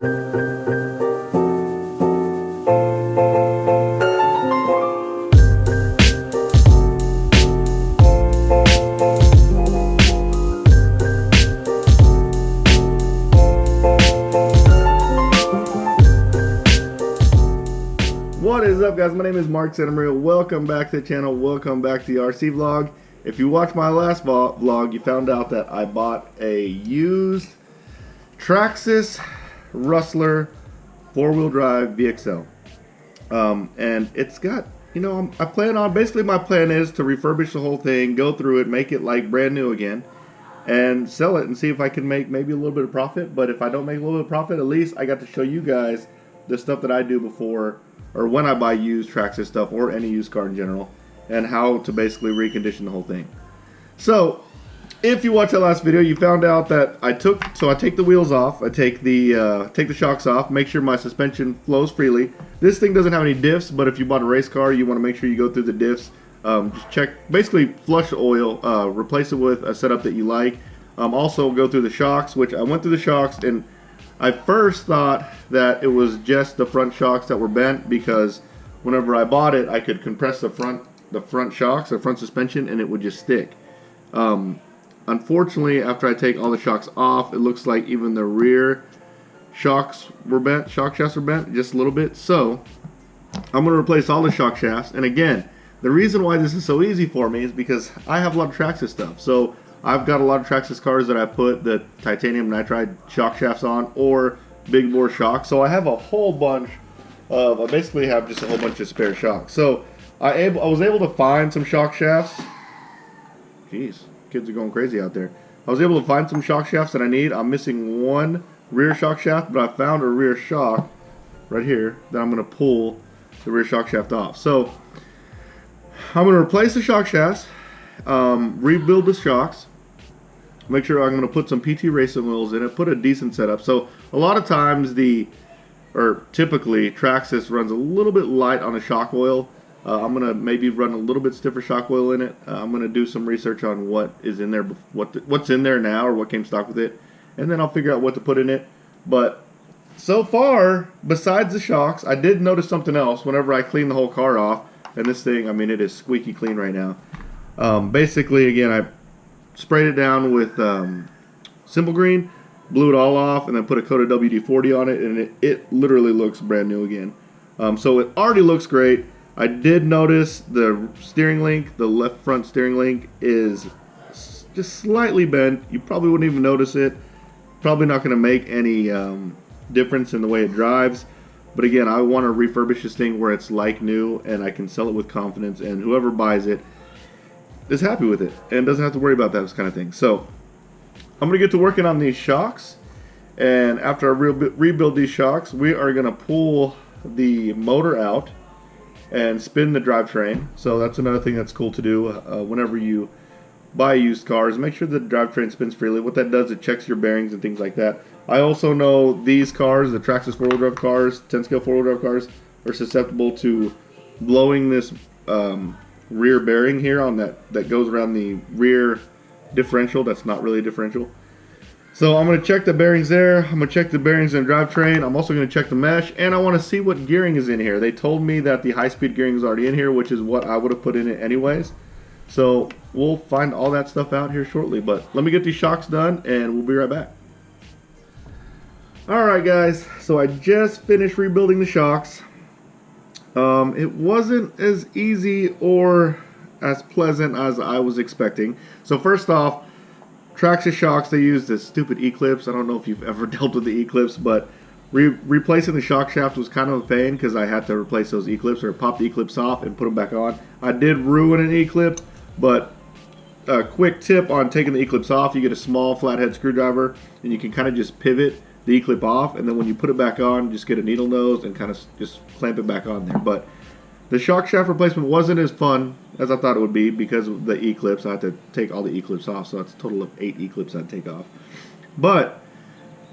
What is up, guys? My name is Mark Santamaria. Welcome back to the channel. Welcome back to the RC vlog. If you watched my last vlog, you found out that I bought a used Traxxas Rustler 4-wheel drive VXL. And it's got, I plan on, basically my plan is to refurbish the whole thing, go through it, make it like brand new again, and sell it and see if I can make maybe a little bit of profit. But if I don't make a little bit of profit, at least I got to show you guys the stuff that I do before, or when I buy used Traxxas stuff or any used car in general, and how to basically recondition the whole thing. So if you watched that last video, you found out that I take the wheels off, I take the shocks off, make sure my suspension flows freely. This thing doesn't have any diffs, but if you bought a race car, you want to make sure you go through the diffs. Just check, basically flush the oil, replace it with a setup that you like. Also go through the shocks, which I went through the shocks, and I first thought that it was just the front shocks that were bent, because whenever I bought it, I could compress the front shocks, the front suspension, and it would just stick. Unfortunately, after I take all the shocks off, it looks like even the rear shocks were bent, shock shafts were bent just a little bit. So I'm going to replace all the shock shafts. And again, the reason why this is so easy for me is because I have a lot of Traxxas stuff. So I've got a lot of Traxxas cars that I put the titanium nitride shock shafts on, or big bore shocks. So I have a whole bunch of, I basically have just a whole bunch of spare shocks. So I was able to find some shock shafts. Jeez, kids are going crazy out there. I was able to find some shock shafts that I need. I'm missing one rear shock shaft, but I found a rear shock right here that I'm going to pull the rear shock shaft off. So I'm going to replace the shock shafts, rebuild the shocks. Make sure I'm going to put some PT racing wheels in it, put a decent setup. So a lot of times typically Traxxas runs a little bit light on the shock oil. I'm going to maybe run a little bit stiffer shock oil in it. I'm going to do some research on what is in there, what's in there now, or what came stock with it, and then I'll figure out what to put in it. But so far, besides the shocks, I did notice something else whenever I cleaned the whole car off. And this thing, I mean, it is squeaky clean right now. Basically, again, I sprayed it down with Simple Green, blew it all off, and then put a coat of WD-40 on it, and it literally looks brand new again. So it already looks great. I did notice the steering link, the left front steering link, is just slightly bent. You probably wouldn't even notice it. Probably not going to make any difference in the way it drives. But again, I want to refurbish this thing where it's like new, and I can sell it with confidence, and whoever buys it is happy with it and doesn't have to worry about that kind of thing. So I'm going to get to working on these shocks, and after I rebuild these shocks, we are going to pull the motor out and spin the drivetrain. So that's another thing that's cool to do whenever you buy used cars. Make sure the drivetrain spins freely. What that does, it checks your bearings and things like that. I also know these cars, the Traxxas 4-wheel drive cars, 10-scale 4-wheel drive cars, are susceptible to blowing this rear bearing here on that goes around the rear differential. That's not really a differential. So I'm going to check the bearings there. I'm going to check the bearings in the drivetrain. I'm also going to check the mesh, and I want to see what gearing is in here. They told me that the high-speed gearing is already in here, which is what I would have put in it anyways. So we'll find all that stuff out here shortly. But let me get these shocks done, and we'll be right back. Alright guys, so I just finished rebuilding the shocks. It wasn't as easy or as pleasant as I was expecting. So first off, Traxxas shocks, they use this stupid E-clips. I don't know if you've ever dealt with the E-clips, but replacing the shock shaft was kind of a pain because I had to replace those E-clips, or pop the E-clips off and put them back on. I did ruin an E-clip, but a quick tip on taking the E-clips off: you get a small flathead screwdriver and you can kind of just pivot the E-clip off, and then when you put it back on, just get a needle nose and kind of just clamp it back on there. But the shock shaft replacement wasn't as fun as I thought it would be because of the E-clips. I had to take all the E-clips off, so that's a total of 8 E-clips I'd take off. But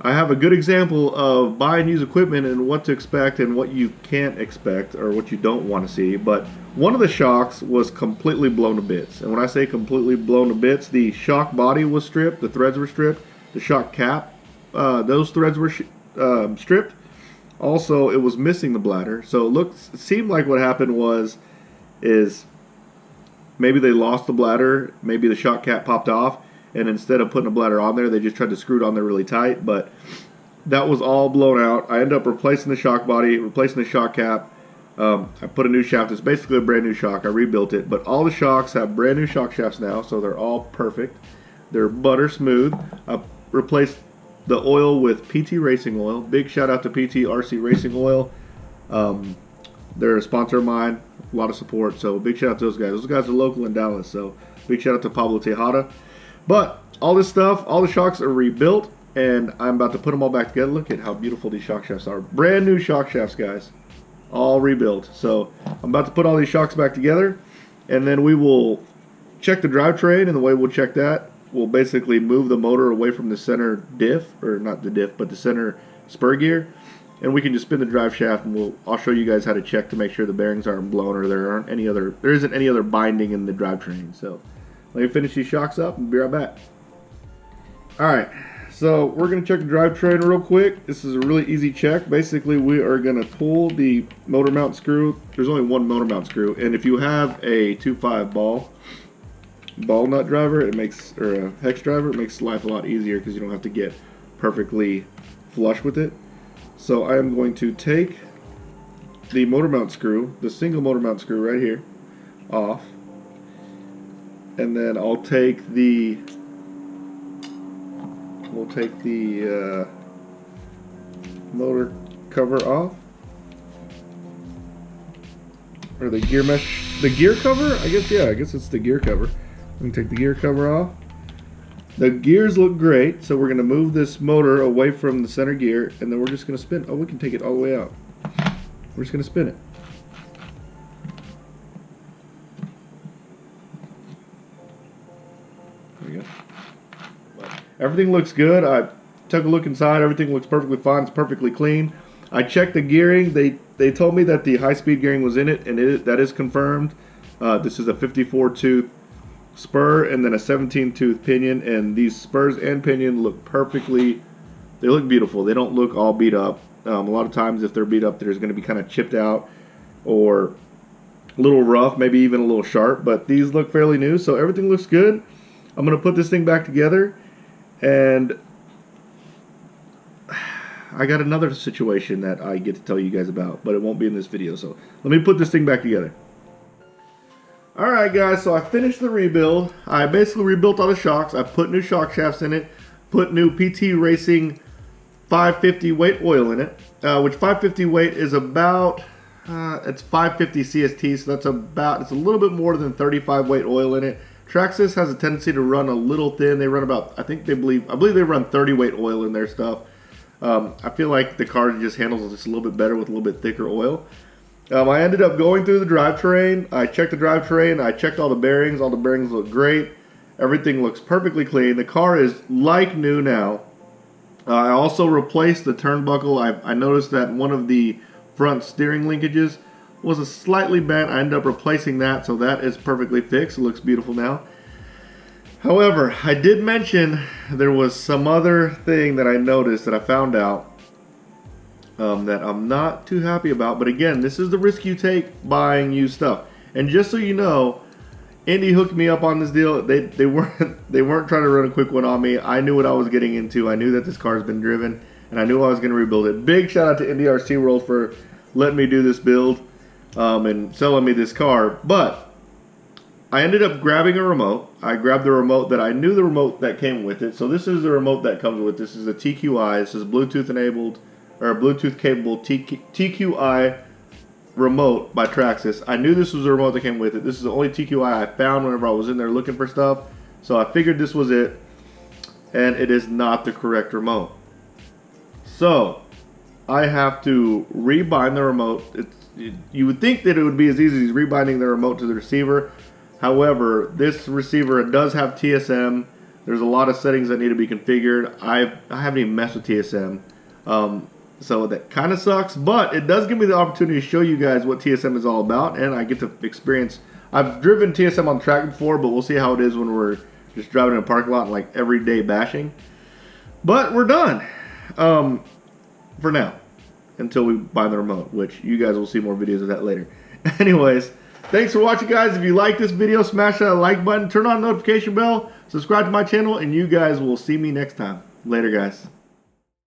I have a good example of buying used equipment and what to expect and what you can't expect, or what you don't want to see. But one of the shocks was completely blown to bits. And when I say completely blown to bits, the shock body was stripped, the threads were stripped, the shock cap, those threads were stripped. Also, it was missing the bladder. So it seemed like what happened is maybe they lost the bladder. Maybe the shock cap popped off, and instead of putting a bladder on there, they just tried to screw it on there really tight. But that was all blown out. I ended up replacing the shock body, replacing the shock cap. I put a new shaft. It's basically a brand new shock. I rebuilt it. But all the shocks have brand new shock shafts now, so they're all perfect. They're butter smooth. I replaced the oil with PT Racing Oil. Big shout out to PT RC Racing Oil. They're a sponsor of mine. A lot of support. So big shout out to those guys. Those guys are local in Dallas. So big shout out to Pablo Tejada. But all this stuff, all the shocks are rebuilt. And I'm about to put them all back together. Look at how beautiful these shock shafts are. Brand new shock shafts, guys. All rebuilt. So I'm about to put all these shocks back together. And then we will check the drivetrain. And the way we'll check that, we'll basically move the motor away from the center diff. Or not the diff, but the center spur gear. And we can just spin the drive shaft. And I'll show you guys how to check to make sure the bearings aren't blown or there isn't any other binding in the drivetrain. So let me finish these shocks up and be right back. Alright. So we're going to check the drivetrain real quick. This is a really easy check. Basically, we are going to pull the motor mount screw. There's only one motor mount screw, and if you have a 2.5 ball nut driver, or a hex driver, it makes life a lot easier because you don't have to get perfectly flush with it. So I am going to take the motor mount screw, the single motor mount screw right here, off, and then I'll take the motor cover off, or the gear cover. I guess it's the gear cover. Let me take the gear cover off. The gears look great, so we're going to move this motor away from the center gear, and then we're just going to spin. Oh, we can take it all the way out. We're just going to spin it. There we go. Everything looks good. I took a look inside. Everything looks perfectly fine. It's perfectly clean. I checked the gearing. They told me that the high-speed gearing was in it, and that is confirmed. This is a 54-tooth spur and then a 17-tooth pinion, and these spurs and pinion look perfectly. They look beautiful. They don't look all beat up. A lot of times, if they're beat up, there's going to be kind of chipped out or a little rough, maybe even a little sharp. But these look fairly new, so everything looks good. I'm going to put this thing back together. And I got another situation that I get to tell you guys about, but it won't be in this video. So let me put this thing back together. Alright guys, so I finished the rebuild. I basically rebuilt all the shocks. I put new shock shafts in it, put new PT Racing 550 weight oil in it, which 550 weight is about, it's 550 CST, so it's a little bit more than 35 weight oil in it. Traxxas has a tendency to run a little thin. They run about, I believe they run 30 weight oil in their stuff. I feel like the car just handles this a little bit better with a little bit thicker oil. I ended up going through the drivetrain. I checked the drivetrain. I checked all the bearings. All the bearings look great. Everything looks perfectly clean. The car is like new now. I also replaced the turnbuckle. I noticed that one of the front steering linkages was a slightly bent. I ended up replacing that, so that is perfectly fixed. It looks beautiful now. However, I did mention there was some other thing that I noticed that I found out that I'm not too happy about. But again, this is the risk you take buying used stuff. And just so you know, Indy hooked me up on this deal. They weren't trying to run a quick one on me. I knew what I was getting into. I knew that this car's been driven, and I knew I was going to rebuild it. Big shout out to Indy RC World for letting me do this build and selling me this car. But I ended up grabbing a remote. I grabbed the remote that I knew the remote that came with it. So this is the remote that comes with this. Is a TQI. This is Bluetooth enabled or a Bluetooth capable TQI remote by Traxxas. I knew this was the remote that came with it. This is the only TQI I found whenever I was in there looking for stuff. So I figured this was it, and it is not the correct remote. So I have to rebind the remote. You would think that it would be as easy as rebinding the remote to the receiver. However, this receiver, it does have TSM. There's a lot of settings that need to be configured. I haven't even messed with TSM. So that kind of sucks, but it does give me the opportunity to show you guys what TSM is all about, and I get to experience. I've driven TSM on track before, but we'll see how it is when we're just driving in a parking lot and like everyday bashing. But we're done. for now, until we buy the remote, which you guys will see more videos of that later. Anyways, thanks for watching, guys. If you like this video, smash that like button, turn on the notification bell, subscribe to my channel, and you guys will see me next time. Later, guys.